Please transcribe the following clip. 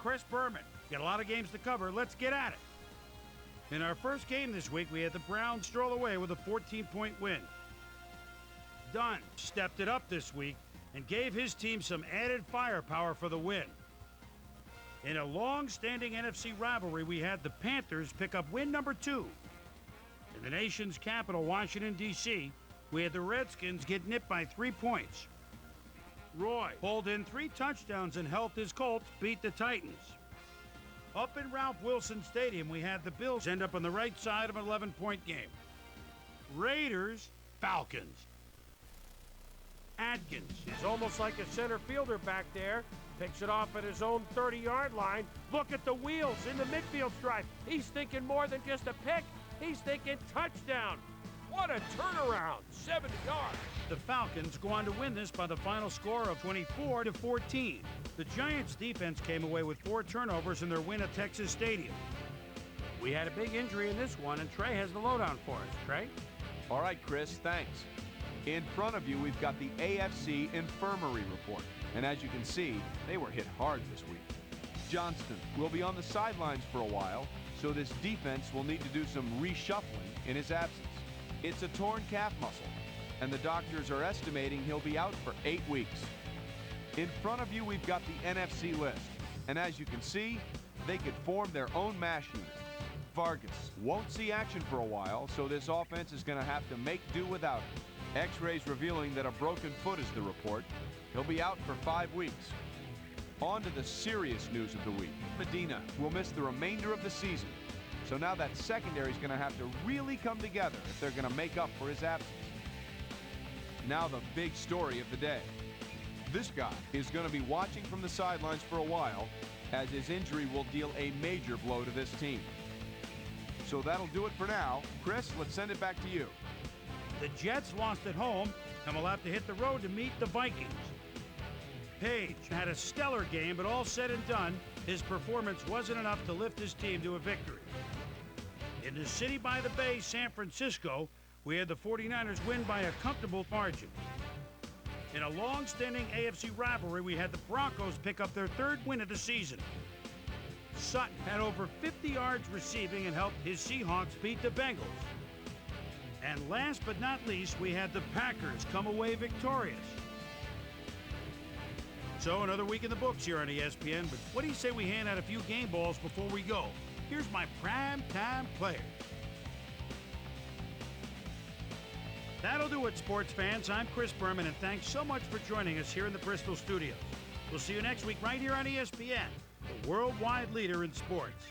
Chris Berman. Got a lot of games to cover. Let's get at it. In our first game this week, we had the Browns stroll away with a 14-point win. Dunn stepped it up this week and gave his team some added firepower for the win. In a long-standing NFC rivalry, we had the Panthers pick up win number 2. In the nation's capital, Washington, D.C., we had the Redskins get nipped by 3 points. Roy pulled in 3 touchdowns and helped his Colts beat the Titans. Up in Ralph Wilson Stadium, we had the Bills end up on the right side of an 11-point game. Raiders, Falcons. Atkins is almost like a center fielder back there. Picks it off at his own 30-yard line. Look at the wheels in the midfield stripe. He's thinking more than just a pick. He's thinking touchdown. What a turnaround, 70 yards. The Falcons go on to win this by the final score of 24-14. The Giants' defense came away with 4 turnovers in their win at Texas Stadium. We had a big injury in this one, and Trey has the lowdown for us. Trey? All right, Chris, thanks. In front of you, we've got the AFC Infirmary report. And as you can see, they were hit hard this week. Johnston will be on the sidelines for a while, so this defense will need to do some reshuffling in his absence. It's a torn calf muscle, and the doctors are estimating he'll be out for 8 weeks. In front of you, we've got the NFC list. And as you can see, they could form their own MASH unit. Vargas won't see action for a while, so this offense is going to have to make do without him. X-rays revealing that a broken foot is the report. He'll be out for 5 weeks. On to the serious news of the week. Medina will miss the remainder of the season. So now that secondary is going to have to really come together if they're going to make up for his absence. Now the big story of the day. This guy is going to be watching from the sidelines for a while, as his injury will deal a major blow to this team. So that'll do it for now. Chris, let's send it back to you. The Jets lost at home and will have to hit the road to meet the Vikings. Page had a stellar game, but all said and done, his performance wasn't enough to lift his team to a victory. In the city by the bay, San Francisco, we had the 49ers win by a comfortable margin. In a long-standing AFC rivalry, we had the Broncos pick up their 3rd win of the season. Sutton had over 50 yards receiving and helped his Seahawks beat the Bengals. And last but not least, we had the Packers come away victorious. So another week in the books here on ESPN, but what do you say we hand out a few game balls before we go? Here's my prime-time player. That'll do it, sports fans. I'm Chris Berman, and thanks so much for joining us here in the Bristol studios. We'll see you next week right here on ESPN, the worldwide leader in sports.